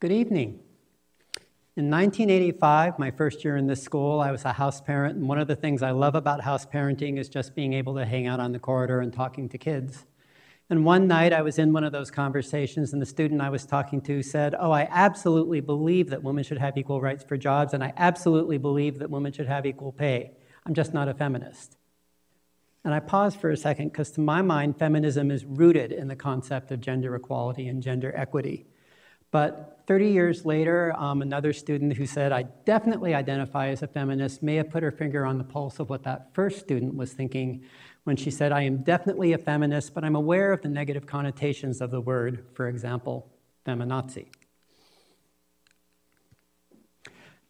Good evening. In 1985, my first year in this school, I was a house parent, and one of the things I love about house parenting is just being able to hang out on the corridor and talking to kids. And one night, I was in one of those conversations, and the student I was talking to said, "Oh, I absolutely believe that women should have equal rights for jobs, and I absolutely believe that women should have equal pay. I'm just not a feminist." And I paused for a second, because to my mind, feminism is rooted in the concept of gender equality and gender equity. But 30 years later, another student who said, "I definitely identify as a feminist," may have put her finger on the pulse of what that first student was thinking when she said, "I am definitely a feminist, but I'm aware of the negative connotations of the word, for example, feminazi."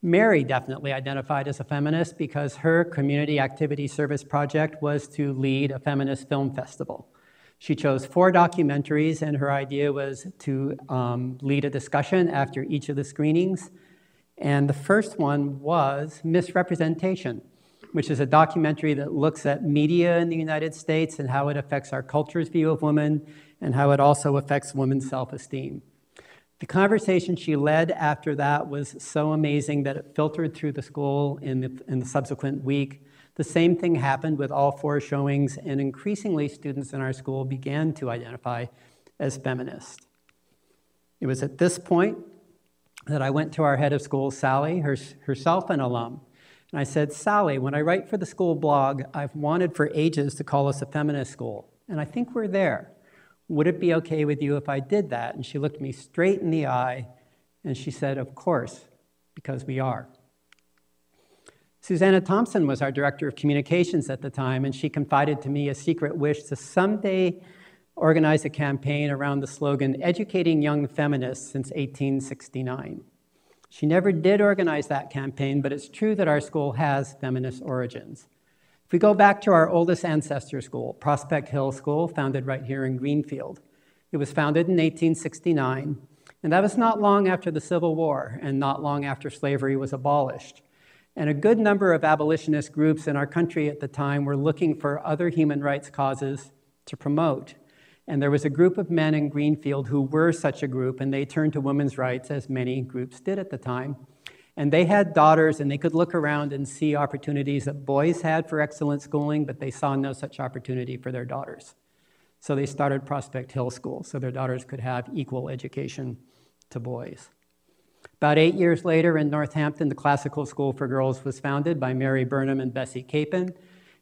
Mary definitely identified as a feminist because her community activity service project was to lead a feminist film festival. She chose 4 documentaries, and her idea was to lead a discussion after each of the screenings. And the first one was Misrepresentation, which is a documentary that looks at media in the United States and how it affects our culture's view of women and how it also affects women's self-esteem. The conversation she led after that was so amazing that it filtered through the school in the subsequent week. The same thing happened with all 4 showings, and increasingly students in our school began to identify as feminist. It was at this point that I went to our head of school, Sally, herself an alum, and I said, "Sally, when I write for the school blog, I've wanted for ages to call us a feminist school, and I think we're there. Would it be okay with you if I did that?" And she looked me straight in the eye, and she said, "Of course, because we are." Susanna Thompson was our director of communications at the time, and she confided to me a secret wish to someday organize a campaign around the slogan, "Educating Young Feminists Since 1869." She never did organize that campaign, but it's true that our school has feminist origins. If we go back to our oldest ancestor school, Prospect Hill School, founded right here in Greenfield, it was founded in 1869, and that was not long after the Civil War and not long after slavery was abolished. And a good number of abolitionist groups in our country at the time were looking for other human rights causes to promote. And there was a group of men in Greenfield who were such a group, and they turned to women's rights, as many groups did at the time. And they had daughters, and they could look around and see opportunities that boys had for excellent schooling, but they saw no such opportunity for their daughters. So they started Prospect Hill School, so their daughters could have equal education to boys. About 8 years later in Northampton, the Classical School for Girls was founded by Mary Burnham and Bessie Capon.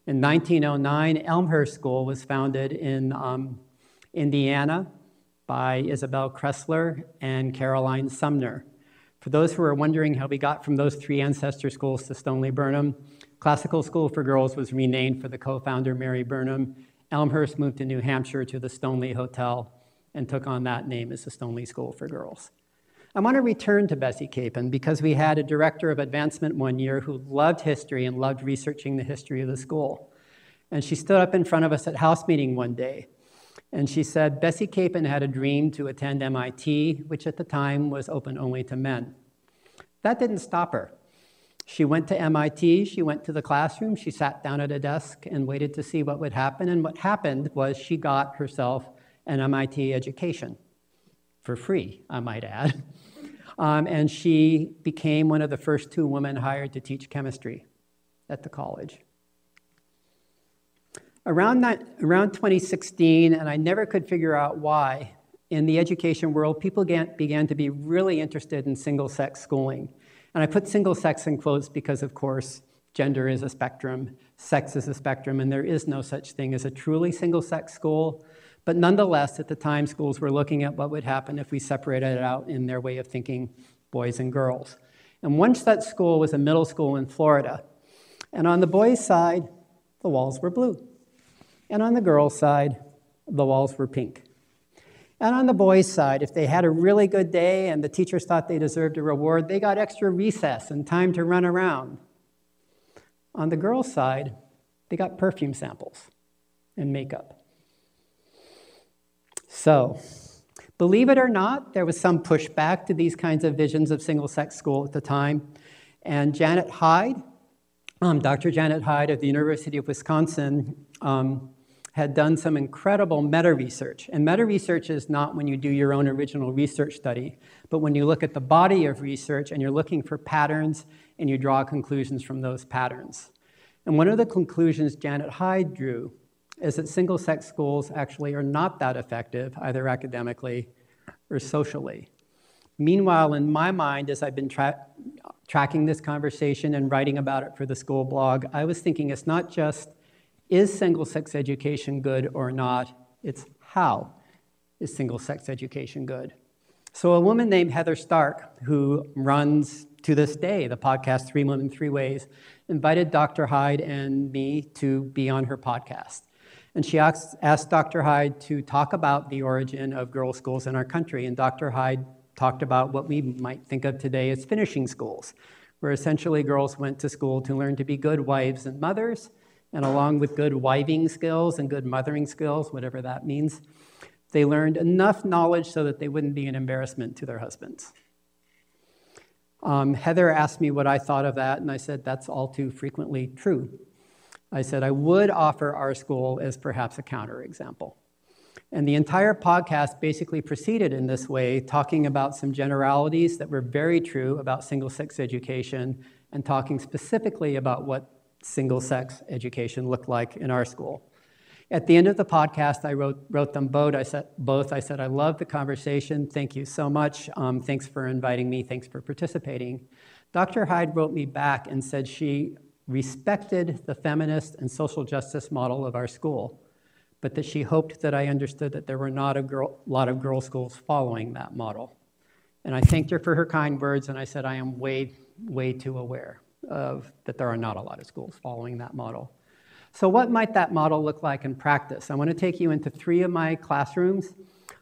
In 1909, Elmhurst School was founded in Indiana by Isabel Kressler and Caroline Sumner. For those who are wondering how we got from those 3 ancestor schools to Stoneleigh Burnham, Classical School for Girls was renamed for the co-founder Mary Burnham. Elmhurst moved to New Hampshire to the Stoneleigh Hotel and took on that name as the Stoneleigh School for Girls. I want to return to Bessie Capon because we had a director of advancement one year who loved history and loved researching the history of the school. And she stood up in front of us at house meeting one day, and she said Bessie Capon had a dream to attend MIT, which at the time was open only to men. That didn't stop her. She went to MIT, she went to the classroom, she sat down at a desk and waited to see what would happen. And what happened was she got herself an MIT education, for free, I might add. And she became one of the first 2 women hired to teach chemistry at the college. Around 2016, and I never could figure out why, in the education world, people began to be really interested in single-sex schooling. And I put single-sex in quotes because, of course, gender is a spectrum, sex is a spectrum, and there is no such thing as a truly single-sex school. But nonetheless, at the time, schools were looking at what would happen if we separated it out in their way of thinking, boys and girls. And one such school was a middle school in Florida. And on the boys' side, the walls were blue. And on the girls' side, the walls were pink. And on the boys' side, if they had a really good day and the teachers thought they deserved a reward, they got extra recess and time to run around. On the girls' side, they got perfume samples and makeup. So, believe it or not, there was some pushback to these kinds of visions of single-sex school at the time. And Janet Hyde, Dr. Janet Hyde of the University of Wisconsin, had done some incredible meta-research. And meta-research is not when you do your own original research study, but when you look at the body of research and you're looking for patterns and you draw conclusions from those patterns. And one of the conclusions Janet Hyde drew is that single-sex schools actually are not that effective, either academically or socially. Meanwhile, in my mind, as I've been tracking this conversation and writing about it for the school blog, I was thinking it's not just, is single-sex education good or not? It's how is single-sex education good? So a woman named Heather Stark, who runs to this day the podcast 3 Women, 3 Ways, invited Dr. Hyde and me to be on her podcast. And she asked Dr. Hyde to talk about the origin of girls' schools in our country. And Dr. Hyde talked about what we might think of today as finishing schools, where essentially girls went to school to learn to be good wives and mothers, and along with good wiving skills and good mothering skills, whatever that means, they learned enough knowledge so that they wouldn't be an embarrassment to their husbands. Heather asked me what I thought of that, and I said that's all too frequently true. I said I would offer our school as perhaps a counterexample. And the entire podcast basically proceeded in this way, talking about some generalities that were very true about single-sex education and talking specifically about what single-sex education looked like in our school. At the end of the podcast, I wrote them both. I said, I love the conversation. Thank you so much. Thanks for inviting me. Thanks for participating. Dr. Hyde wrote me back and said she respected the feminist and social justice model of our school, but that she hoped that I understood that there were not a lot of girls' schools following that model. And I thanked her for her kind words, and I said I am way, way too aware of that there are not a lot of schools following that model. So what might that model look like in practice? I want to take you into 3 of my classrooms.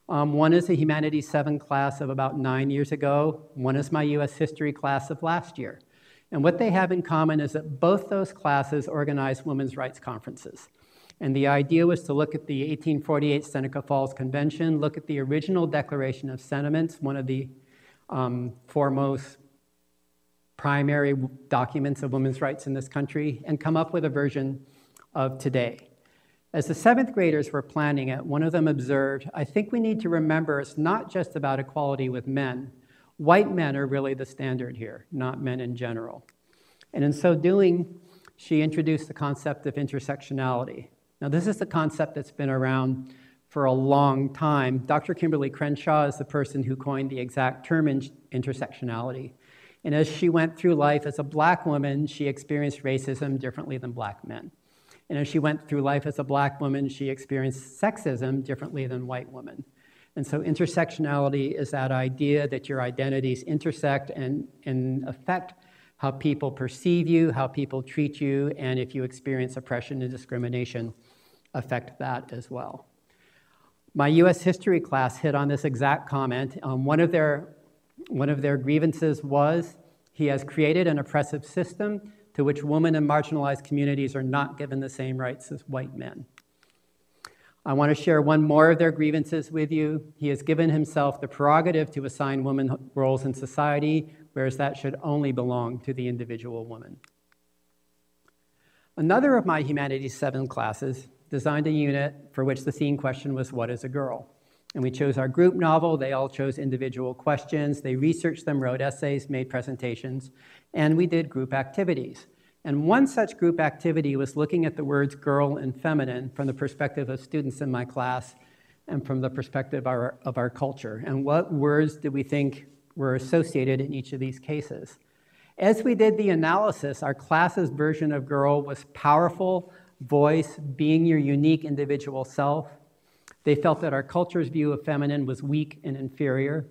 One is a Humanities 7 class of about 9 years ago. One is my US History class of last year. And what they have in common is that both those classes organized women's rights conferences. And the idea was to look at the 1848 Seneca Falls Convention, look at the original Declaration of Sentiments, one of the foremost primary documents of women's rights in this country, and come up with a version of today. As the 7th graders were planning it, one of them observed, I think we need to remember it's not just about equality with men. White men are really the standard here, not men in general. And in so doing, she introduced the concept of intersectionality. Now, this is the concept that's been around for a long time. Dr. Kimberly Crenshaw is the person who coined the exact term intersectionality. And as she went through life as a Black woman, she experienced racism differently than Black men. And as she went through life as a Black woman, she experienced sexism differently than white women. And so intersectionality is that idea that your identities intersect and affect how people perceive you, how people treat you, and if you experience oppression and discrimination, affect that as well. My US History class hit on this exact comment. One of their grievances was he has created an oppressive system to which women and marginalized communities are not given the same rights as white men. I want to share one more of their grievances with you. He has given himself the prerogative to assign women roles in society, whereas that should only belong to the individual woman. Another of my Humanities 7 classes designed a unit for which the theme question was, what is a girl? And we chose our group novel. They all chose individual questions. They researched them, wrote essays, made presentations, and we did group activities. And one such group activity was looking at the words girl and feminine from the perspective of students in my class and from the perspective of our culture. And what words did we think were associated in each of these cases? As we did the analysis, our class's version of girl was powerful, voice, being your unique individual self. They felt that our culture's view of feminine was weak and inferior.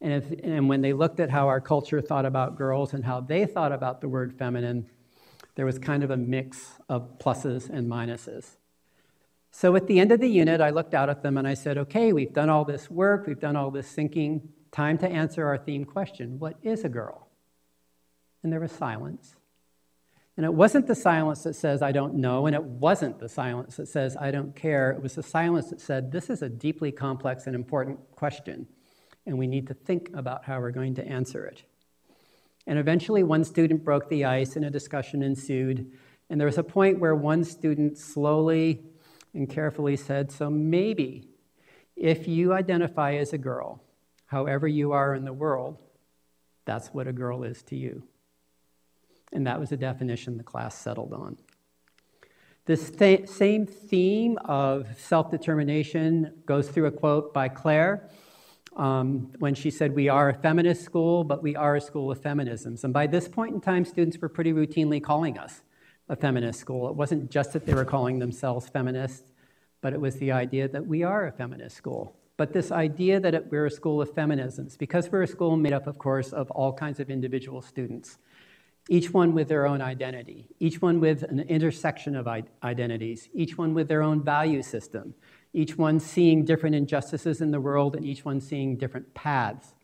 And when they looked at how our culture thought about girls and how they thought about the word feminine, there was kind of a mix of pluses and minuses. So at the end of the unit, I looked out at them and I said, okay, we've done all this work, we've done all this thinking, time to answer our theme question, what is a girl? And there was silence. And it wasn't the silence that says, I don't know, and it wasn't the silence that says, I don't care. It was the silence that said, this is a deeply complex and important question, and we need to think about how we're going to answer it. And eventually one student broke the ice and a discussion ensued, and there was a point where one student slowly and carefully said, so maybe if you identify as a girl, however you are in the world, that's what a girl is to you. And that was the definition the class settled on. This same theme of self-determination goes through a quote by Claire when she said, we are a feminist school, but we are a school of feminisms. And by this point in time, students were pretty routinely calling us a feminist school. It wasn't just that they were calling themselves feminists, but it was the idea that we are a feminist school. But this idea that we're a school of feminisms, because we're a school made up, of course, of all kinds of individual students, each one with their own identity, each one with an intersection of identities, each one with their own value system, each one seeing different injustices in the world, and each one seeing different paths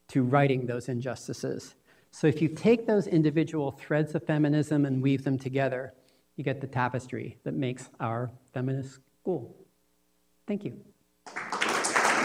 to righting those injustices. So if you take those individual threads of feminism and weave them together, you get the tapestry that makes our feminist school. Thank you.